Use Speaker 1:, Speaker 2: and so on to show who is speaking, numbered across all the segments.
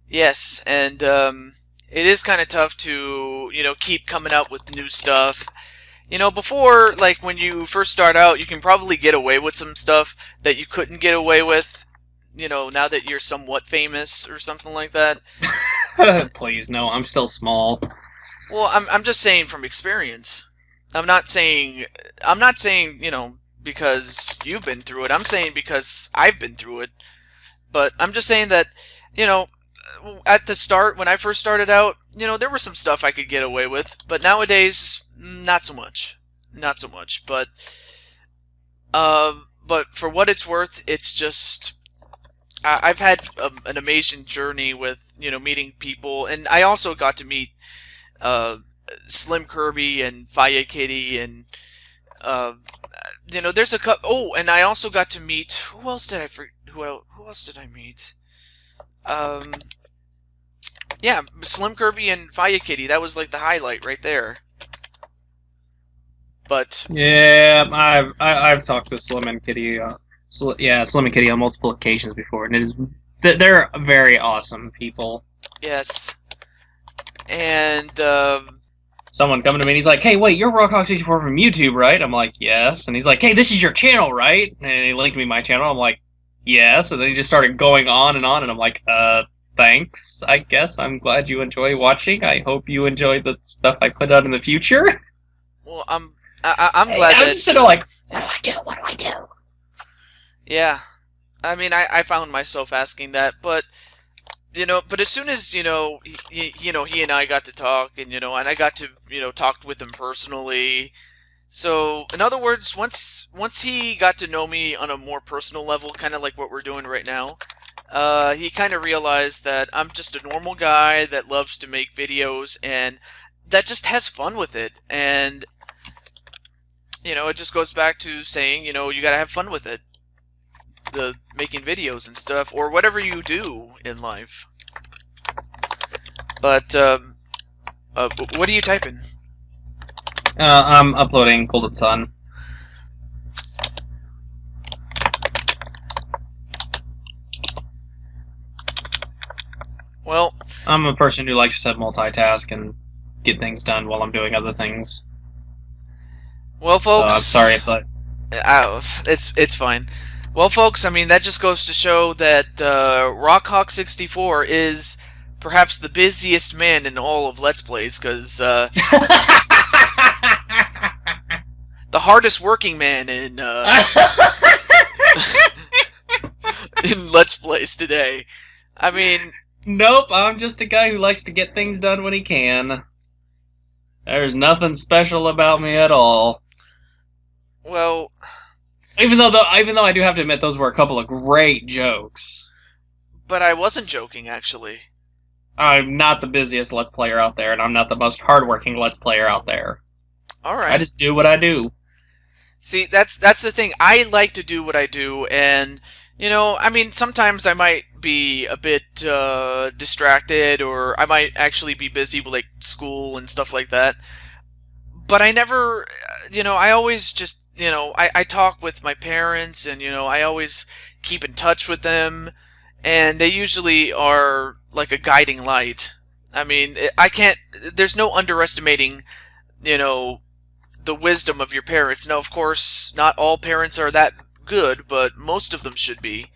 Speaker 1: Yes, and it is kind of tough to, keep coming up with new stuff. Before, like when you first start out, you can probably get away with some stuff that you couldn't get away with, now that you're somewhat famous or something like that.
Speaker 2: Please, no, I'm still small.
Speaker 1: Well, I'm just saying from experience. I'm not saying, because you've been through it. I'm saying because I've been through it. But I'm just saying that, you know, at the start, when I first started out, there was some stuff I could get away with, but nowadays, not so much. Not so much. But for what it's worth, it's just I've had an amazing journey with meeting people, and I also got to meet uh, Slim Kirby and Fire Kitty, and uh, there's a couple. Oh, and I also got to meet who else did I who else did I meet? Um, yeah, Slim Kirby and Fire Kitty. That was like the highlight right there. But
Speaker 2: Yeah, I've talked to Slim and Kitty. Slim and Kitty on multiple occasions before, and they're very awesome people.
Speaker 1: yes, and
Speaker 2: Someone coming to me and he's like, "Hey, wait, you're RawkHawk64 from YouTube, right?" I'm like, "Yes." And he's like, "Hey, this is your channel, right?" And he linked me my channel. I'm like, "Yes." And then he just started going on, and I'm like, thanks. I guess I'm glad you enjoy watching. I hope you enjoy the stuff I put out in the future."
Speaker 1: well, I'm glad
Speaker 2: I was just sort of
Speaker 1: that
Speaker 2: like, "What do I do? What do I do?"
Speaker 1: yeah. I mean, I found myself asking that, but but as soon as he and I got to talk, and I got to talk with him personally. So in other words, once he got to know me on a more personal level, kind of like what we're doing right now, he kind of realized that I'm just a normal guy that loves to make videos and that just has fun with it. And it just goes back to saying, you gotta have fun with it, the making videos and stuff, or whatever you do in life. But what are you typing?
Speaker 2: I'm uploading Golden Sun.
Speaker 1: Well,
Speaker 2: I'm a person who likes to multitask and get things done while I'm doing other things.
Speaker 1: well,
Speaker 2: So I'm sorry
Speaker 1: folks,
Speaker 2: if that.
Speaker 1: it's fine. Well, folks, I mean that just goes to show that RawkHawk64 is perhaps the busiest man in all of Let's Plays, because the hardest working man in in Let's Plays today. I mean,
Speaker 2: Nope, I'm just a guy who likes to get things done when he can. There's nothing special about me at all.
Speaker 1: well,
Speaker 2: Even though I do have to admit those were a couple of great jokes.
Speaker 1: but I wasn't joking actually.
Speaker 2: I'm not the busiest Let's Player out there, and I'm not the most hardworking Let's Player out there.
Speaker 1: All
Speaker 2: I
Speaker 1: right.
Speaker 2: just do what I do.
Speaker 1: See, that's the thing. I like to do what I do, and I mean, sometimes I might be a bit distracted, or I might actually be busy with like school and stuff like that. But I never, I always just, I talk with my parents, and I always keep in touch with them, and they usually are like a guiding light. I mean, I can't. There's no underestimating, you know, the wisdom of your parents. Now, of course, not all parents are that good, but most of them should be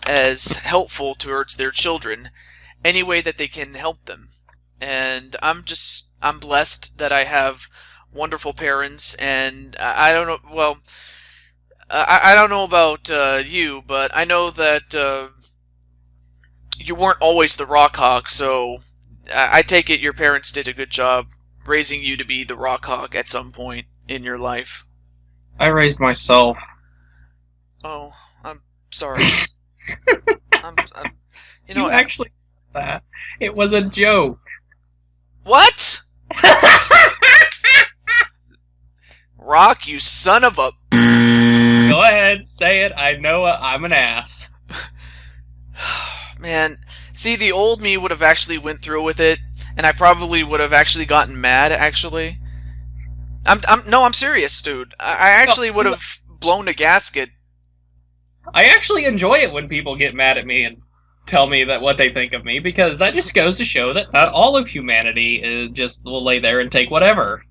Speaker 1: as helpful towards their children any way that they can help them. And I'm blessed that I have wonderful parents, and I don't know, well, I don't know about you, but I know that you weren't always the Rock Hawk, so I take it your parents did a good job raising you to be the Rock Hawk at some point in your life.
Speaker 2: I raised myself.
Speaker 1: Oh, I'm sorry. I'm
Speaker 2: You actually did that. It was a joke.
Speaker 1: what? Rock, you son of a...
Speaker 2: Go ahead, say it. I know I'm an ass.
Speaker 1: Man, see, the old me would have actually went through with it, and I probably would have actually gotten mad, actually. No, I'm serious, dude. I actually would have blown a gasket.
Speaker 2: I actually enjoy it when people get mad at me, and tell me that what they think of me, because that just goes to show that not all of humanity is just will lay there and take whatever.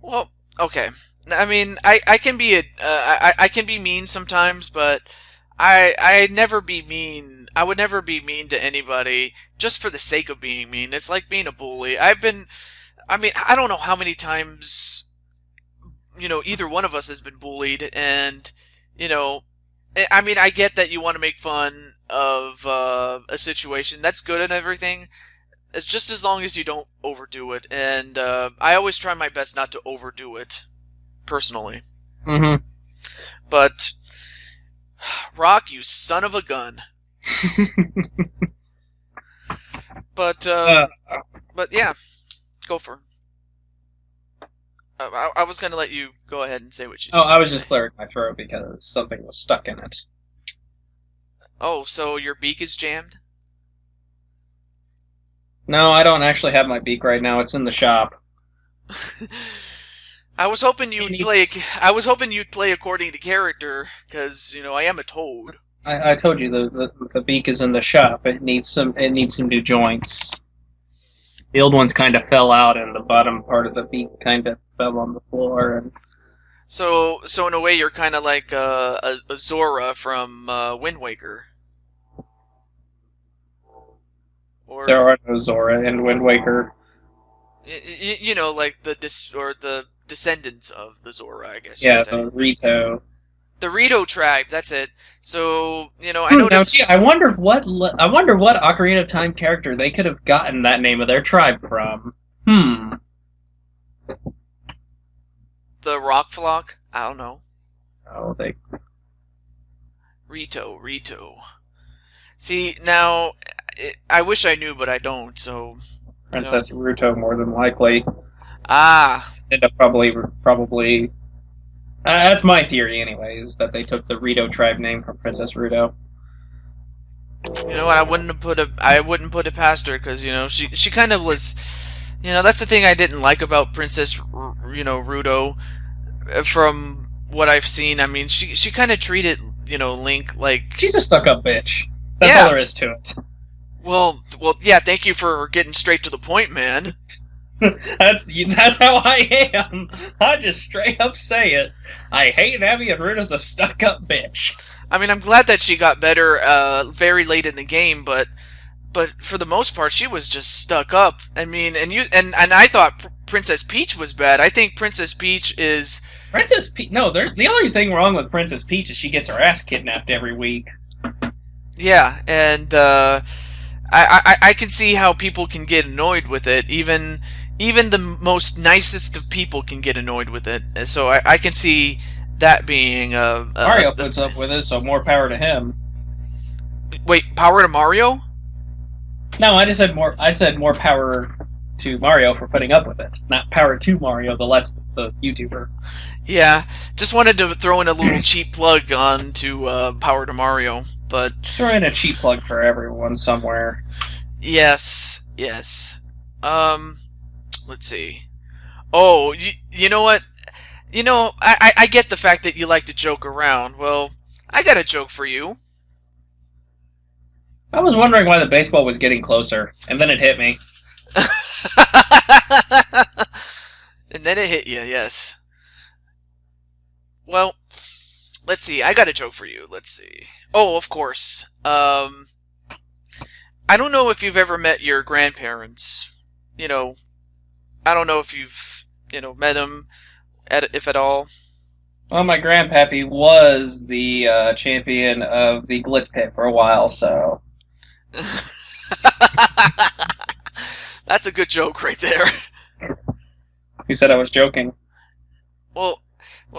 Speaker 1: Well, okay. I mean, I can be I can be mean sometimes, but I'd never be mean. I would never be mean to anybody just for the sake of being mean. It's like being a bully. I mean, I don't know how many times, either one of us has been bullied, and, you know, I mean, I get that you want to make fun of a situation. That's good and everything. It's just as long as you don't overdo it, and I always try my best not to overdo it, personally.
Speaker 2: Mm-hmm.
Speaker 1: But, Rock, you son of a gun. But, but yeah, go for it. I was going to let you go ahead and say what you
Speaker 2: Oh, I was
Speaker 1: say.
Speaker 2: just clearing my throat because something was stuck in it.
Speaker 1: Oh, so your beak is jammed?
Speaker 2: No, I don't actually have my beak right now. It's in the shop.
Speaker 1: I was hoping
Speaker 2: It
Speaker 1: you'd play.
Speaker 2: needs.
Speaker 1: I was hoping you'd play according to character, because I am a toad.
Speaker 2: I told you the beak is in the shop. It needs some. It needs some new joints. The old ones kind of fell out, and the bottom part of the beak kind of fell on the floor. And
Speaker 1: So in a way, you're kind of like a Zora from Wind Waker,
Speaker 2: there
Speaker 1: or
Speaker 2: are no Zora in Wind Waker.
Speaker 1: like the descendants of the Zora, I guess you
Speaker 2: Yeah,
Speaker 1: could say.
Speaker 2: the Rito.
Speaker 1: The Rito tribe. That's it. So I
Speaker 2: Now, gee,
Speaker 1: noticed
Speaker 2: I wonder what Ocarina of Time character they could have gotten that name of their tribe from.
Speaker 1: the Rock Flock. I don't know.
Speaker 2: Oh, they.
Speaker 1: Rito. See, now, I wish I knew, but I don't, so...
Speaker 2: Princess Ruto, more than likely.
Speaker 1: Ah,
Speaker 2: End up probably. That's my theory, anyways, that they took the Rito tribe name from Princess Ruto.
Speaker 1: what, I wouldn't put it past her, because, she kind of was... that's the thing I didn't like about Princess, Ruto, from what I've seen. I mean, she kind of treated, Link like...
Speaker 2: She's a stuck-up bitch. That's all there is to it.
Speaker 1: Well, yeah, thank you for getting straight to the point, man.
Speaker 2: That's how I am. I just straight up say it. I hate Navi, and Ruto's a stuck-up bitch.
Speaker 1: I mean, I'm glad that she got better very late in the game, but for the most part, she was just stuck up. I mean, and I thought Princess Peach was bad. I think Princess Peach is...
Speaker 2: Princess Peach. No, the only thing wrong with Princess Peach is she gets her ass kidnapped every week.
Speaker 1: Yeah, and I can see how people can get annoyed with it. Even the most nicest of people can get annoyed with it. So I can see that being
Speaker 2: Mario puts up with it, so more power to him.
Speaker 1: Wait, power to Mario?
Speaker 2: No, I just said more. I said more power to Mario for putting up with it, not power to Mario, the YouTuber.
Speaker 1: Yeah, just wanted to throw in a little cheap plug on to power to Mario, but
Speaker 2: Throw in a cheap plug for everyone somewhere.
Speaker 1: yes. Let's see. Oh, you know what? I get the fact that you like to joke around. Well, I got a joke for you.
Speaker 2: I was wondering why the baseball was getting closer, and then it hit me.
Speaker 1: And then it hit you, yes. Well, let's see. I got a joke for you. Let's see. Oh, of course. I don't know if you've ever met your grandparents. I don't know if you've, met them, if at all.
Speaker 2: Well, my grandpappy was the champion of the Glitz Pit for a while, so...
Speaker 1: That's a good joke right there.
Speaker 2: Who said I was joking?
Speaker 1: Well,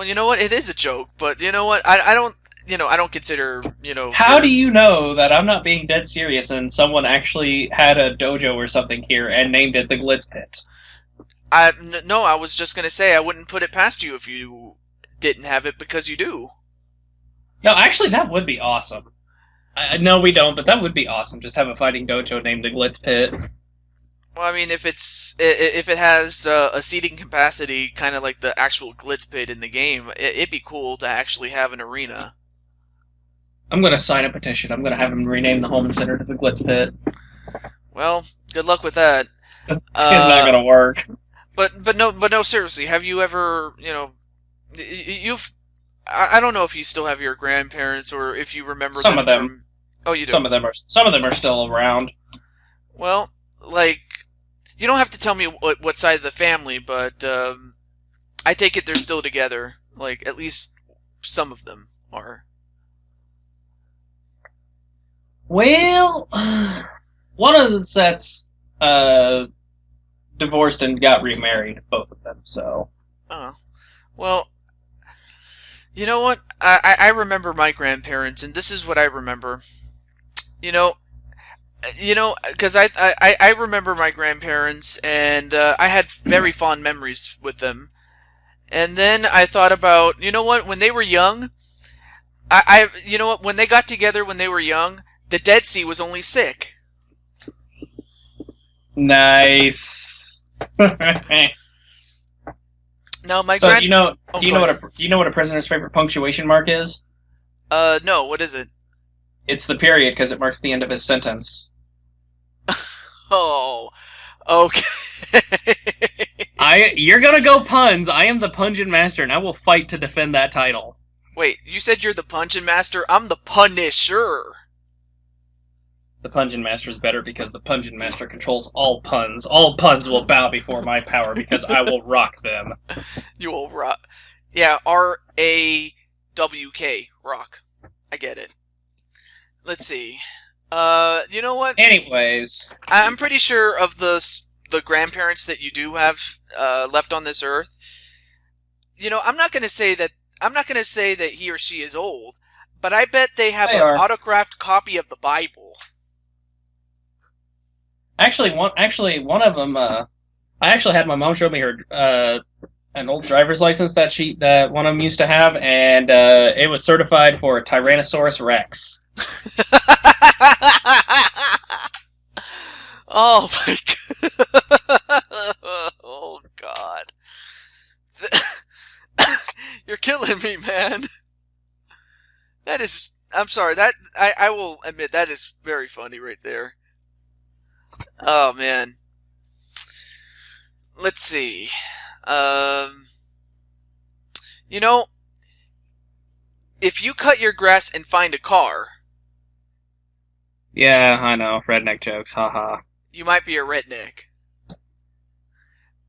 Speaker 1: you know what? It is a joke, but you know what? I don't, I don't consider,
Speaker 2: How do you know that I'm not being dead serious and someone actually had a dojo or something here and named it the Glitz Pit?
Speaker 1: No, I was just gonna say I wouldn't put it past you if you didn't have it, because you do.
Speaker 2: No, actually, that would be awesome. No, we don't, but that would be awesome. Just have a fighting dojo named the Glitz Pit.
Speaker 1: Well, I mean, if it has a seating capacity kind of like the actual Glitz Pit in the game, it'd be cool to actually have an arena.
Speaker 2: I'm gonna sign a petition. I'm gonna have him rename the Holman Center to the Glitz Pit.
Speaker 1: Well, good luck with that.
Speaker 2: It's not gonna work.
Speaker 1: But no, seriously, have you ever, you've, I don't know if you still have your grandparents or if you remember
Speaker 2: Some of them.
Speaker 1: from, oh, you do?
Speaker 2: Some of them are still around.
Speaker 1: Well, like, you don't have to tell me what side of the family, but I take it they're still together. Like, at least some of them are.
Speaker 2: Well, one of the sets divorced and got remarried, both of them, so.
Speaker 1: Oh. Well, you know what? I remember my grandparents, and this is what I remember. Because I remember my grandparents, and I had very fond memories with them. And then I thought about, you know what? When they were young, you know what? When they got together when they were young, the Dead Sea was only sick.
Speaker 2: Nice.
Speaker 1: Now my
Speaker 2: So
Speaker 1: grand.
Speaker 2: do you know
Speaker 1: Oh,
Speaker 2: do you
Speaker 1: go
Speaker 2: know
Speaker 1: ahead.
Speaker 2: what a prisoner's favorite punctuation mark is?
Speaker 1: No, what is it?
Speaker 2: It's the period because it marks the end of his sentence.
Speaker 1: Oh, okay.
Speaker 2: You're gonna go puns. I am the pungent master, and I will fight to defend that title.
Speaker 1: Wait, you said you're the Punchin' Master? I'm the Punisher.
Speaker 2: The pungent master is better because the pungent master controls all puns. All puns will bow before my power because I will rock them.
Speaker 1: You will rock. Yeah, RAWK, rock. I get it. Let's see. You know what?
Speaker 2: Anyways,
Speaker 1: I'm pretty sure of the grandparents that you do have left on this earth. I'm not gonna say that he or she is old, but I bet they have an autographed copy of the Bible.
Speaker 2: Actually, one of them. I actually had my mom show me her an old driver's license that one of them used to have, and it was certified for Tyrannosaurus Rex.
Speaker 1: Oh my god! Oh god! You're killing me, man. That is. I'm sorry. That I will admit that is very funny right there. Oh man. Let's see. If you cut your grass and find a car,
Speaker 2: Yeah, I know. Redneck jokes. Haha.
Speaker 1: you might be a redneck.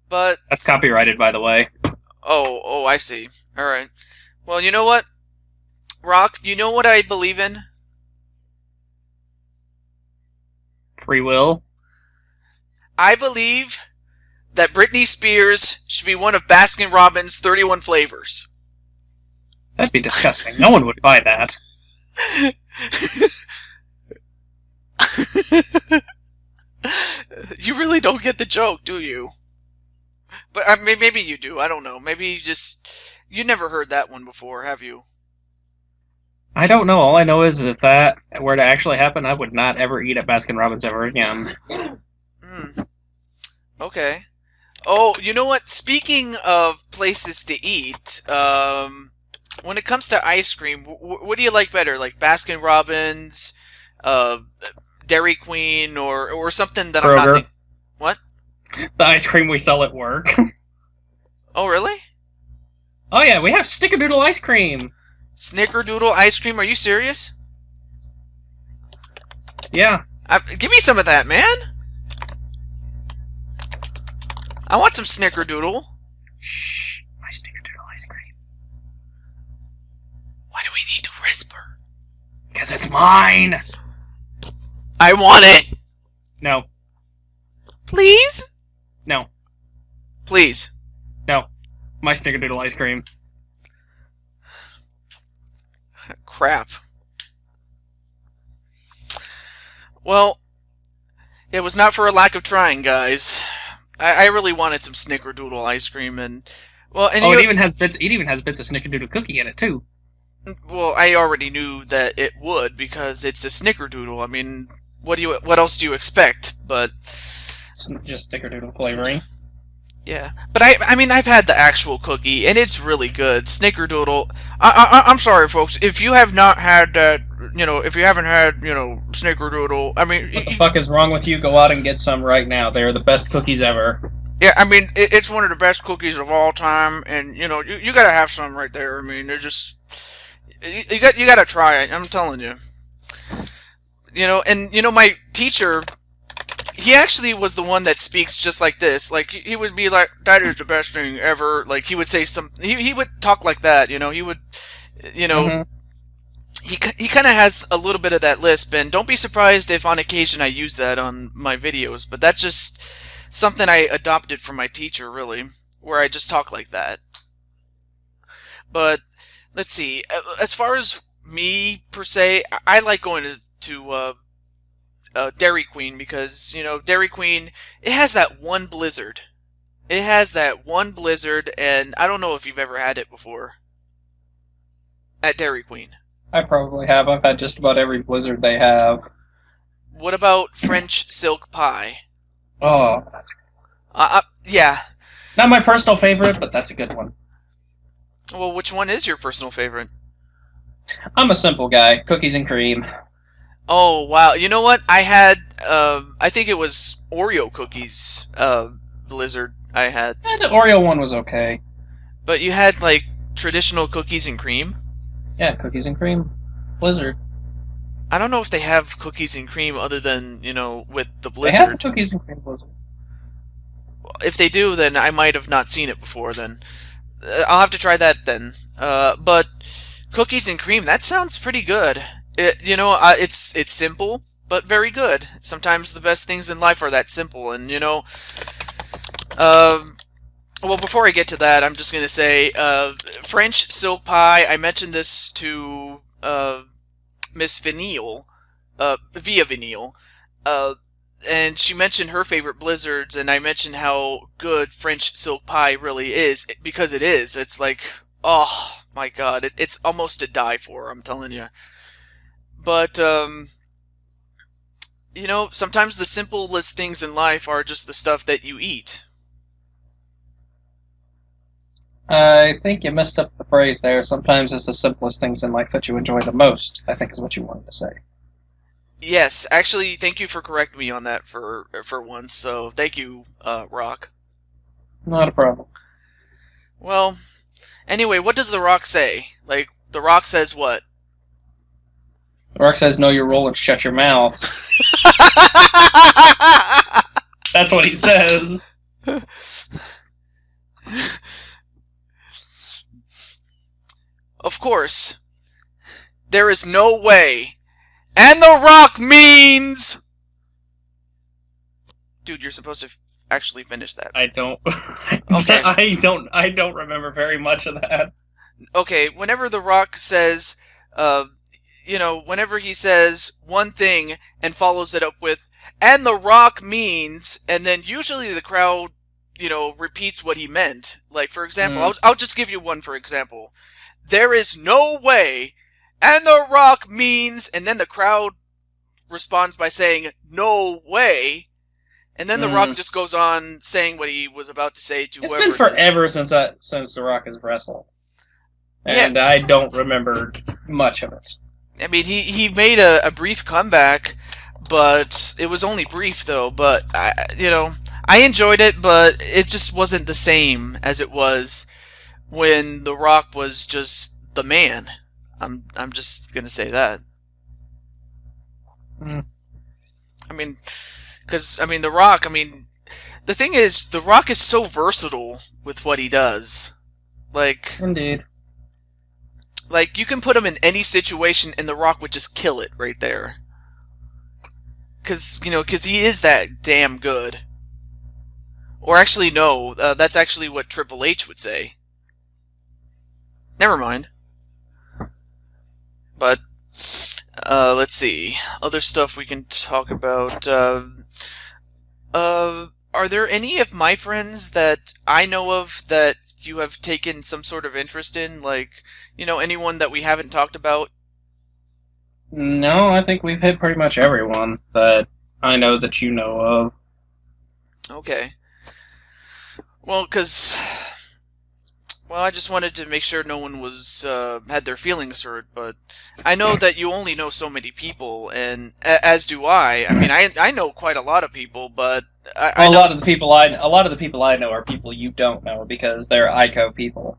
Speaker 1: But
Speaker 2: That's copyrighted, by the way.
Speaker 1: oh, I see. All right. Well, you know what, Rock? You know what I believe in?
Speaker 2: Free will.
Speaker 1: I believe that Britney Spears should be one of Baskin Robbins' 31 flavors.
Speaker 2: That'd be disgusting. No one would buy that.
Speaker 1: You really don't get the joke, do you? But maybe you do. I don't know. Maybe you never heard that one before, have you?
Speaker 2: I don't know. All I know is if that were to actually happen, I would not ever eat at Baskin Robbins ever again.
Speaker 1: Okay. Oh, you know what? Speaking of places to eat, when it comes to ice cream, what do you like better? Like Baskin Robbins, Dairy Queen, or something that I'm not
Speaker 2: Kroger.
Speaker 1: thinking. What?
Speaker 2: The ice cream we sell at work.
Speaker 1: Oh, really?
Speaker 2: Oh yeah, we have Snickerdoodle ice cream.
Speaker 1: Snickerdoodle ice cream? Are you serious?
Speaker 2: Yeah.
Speaker 1: Give me some of that, man. I want some Snickerdoodle.
Speaker 2: Shh. My Snickerdoodle ice cream.
Speaker 1: Why do we need to whisper?
Speaker 2: Because it's mine.
Speaker 1: I want it.
Speaker 2: No.
Speaker 1: Please?
Speaker 2: No.
Speaker 1: Please.
Speaker 2: No. My Snickerdoodle ice cream.
Speaker 1: Crap. Well, it was not for a lack of trying, guys. I really wanted some Snickerdoodle ice cream, and
Speaker 2: it even has bits. It even has bits of Snickerdoodle cookie in it too.
Speaker 1: Well, I already knew that it would because it's a Snickerdoodle. I mean, what else do you expect? But
Speaker 2: It's just Snickerdoodle flavoring.
Speaker 1: Yeah, but I mean, I've had the actual cookie, and it's really good. Snickerdoodle. I'm sorry, folks, if you have not had that, if you haven't had, Snickerdoodle, I mean,
Speaker 2: What the fuck is wrong with you? Go out and get some right now. They're the best cookies ever.
Speaker 1: yeah, I mean, it's one of the best cookies of all time, and you gotta have some right there. I mean, they're just you gotta try it. I'm telling you. And my teacher, he actually was the one that speaks just like this. Like he would be like, "That is the best thing ever." Like he would say he would talk like that. He would, you know,
Speaker 2: Hmm.
Speaker 1: he kind of has a little bit of that lisp, and don't be surprised if on occasion I use that on my videos. But that's just something I adopted from my teacher, really, where I just talk like that. But let's see. As far as me per se, I like going to Dairy Queen because Dairy Queen, it has that one blizzard. It has that one blizzard, and I don't know if you've ever had it before at Dairy Queen.
Speaker 2: I probably have. I've had just about every Blizzard they have.
Speaker 1: What about French silk pie?
Speaker 2: Oh,
Speaker 1: Yeah.
Speaker 2: not my personal favorite, but that's a good one.
Speaker 1: Well, which one is your personal favorite?
Speaker 2: I'm a simple guy. Cookies and cream.
Speaker 1: Oh wow! You know what? I had I think it was Oreo cookies. Blizzard I had,
Speaker 2: The Oreo one was okay.
Speaker 1: but you had like traditional cookies and cream.
Speaker 2: Yeah, cookies and cream. Blizzard.
Speaker 1: I don't know if they have cookies and cream other than with the
Speaker 2: They have the
Speaker 1: Blizzard.
Speaker 2: cookies and cream Blizzard.
Speaker 1: If they do, then I might have not seen it before. Then I'll have to try that then. But cookies and cream, that sounds pretty good. It's simple but very good. Sometimes the best things in life are that simple, and um, well, before I get to that, I'm just gonna say, French silk pie. I mentioned this to Miss Vineal, via Vineal, uh, and she mentioned her favorite blizzards, and I mentioned how good French silk pie really is because it is. It's like, oh my god, it's almost to die for. I'm telling you. But sometimes the simplest things in life are just the stuff that you eat.
Speaker 2: I think you messed up the phrase there. Sometimes it's the simplest things in life that you enjoy the most, I think is what you wanted to say.
Speaker 1: Yes, actually, thank you for correcting me on that for once. So thank you, Rock.
Speaker 2: Not a problem.
Speaker 1: Well, anyway, what does the Rock say? Like the Rock says what?
Speaker 2: Rock says, know your role and shut your mouth. That's what he says.
Speaker 1: Of course, there is no way. And the Rock means. Dude, you're supposed to actually finish that.
Speaker 2: I don't.
Speaker 1: Okay.
Speaker 2: I don't remember very much of that.
Speaker 1: Okay, whenever the Rock says, whenever he says one thing and follows it up with, and the Rock means, and then usually the crowd, repeats what he meant. Like, for example, I'll just give you one for example. There is no way, and the Rock means, and then the crowd responds by saying, no way, and then the Rock just goes on saying what he was about to say to
Speaker 2: It's
Speaker 1: whoever
Speaker 2: been
Speaker 1: it is.
Speaker 2: forever since The Rock has wrestled. And I don't remember much of it.
Speaker 1: I mean, he made a brief comeback, but it was only brief though. But I enjoyed it, but it just wasn't the same as it was when The Rock was just the man. I'm just gonna say that. I mean, because The Rock. I mean, the thing is, The Rock is so versatile with what he does. Like,
Speaker 2: Indeed.
Speaker 1: Like, you can put him in any situation and The Rock would just kill it right there. Because he is that damn good. Or actually, no, that's actually what Triple H would say. Never mind. But, let's see. Other stuff we can talk about. Are there any of my friends that I know of that you have taken some sort of interest in? Like, anyone that we haven't talked about?
Speaker 2: No, I think we've hit pretty much everyone that I know that you know of.
Speaker 1: Okay. Well, because well, I just wanted to make sure no one was had their feelings hurt. But I know that you only know so many people, and as do I. I mean, I know quite a lot of people, but I
Speaker 2: Well,
Speaker 1: know.
Speaker 2: a lot of the people I know are people you don't know because they're ICO people.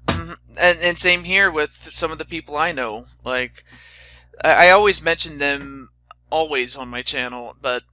Speaker 1: Mhm. And same here with some of the people I know. Like I always mention them always on my channel, but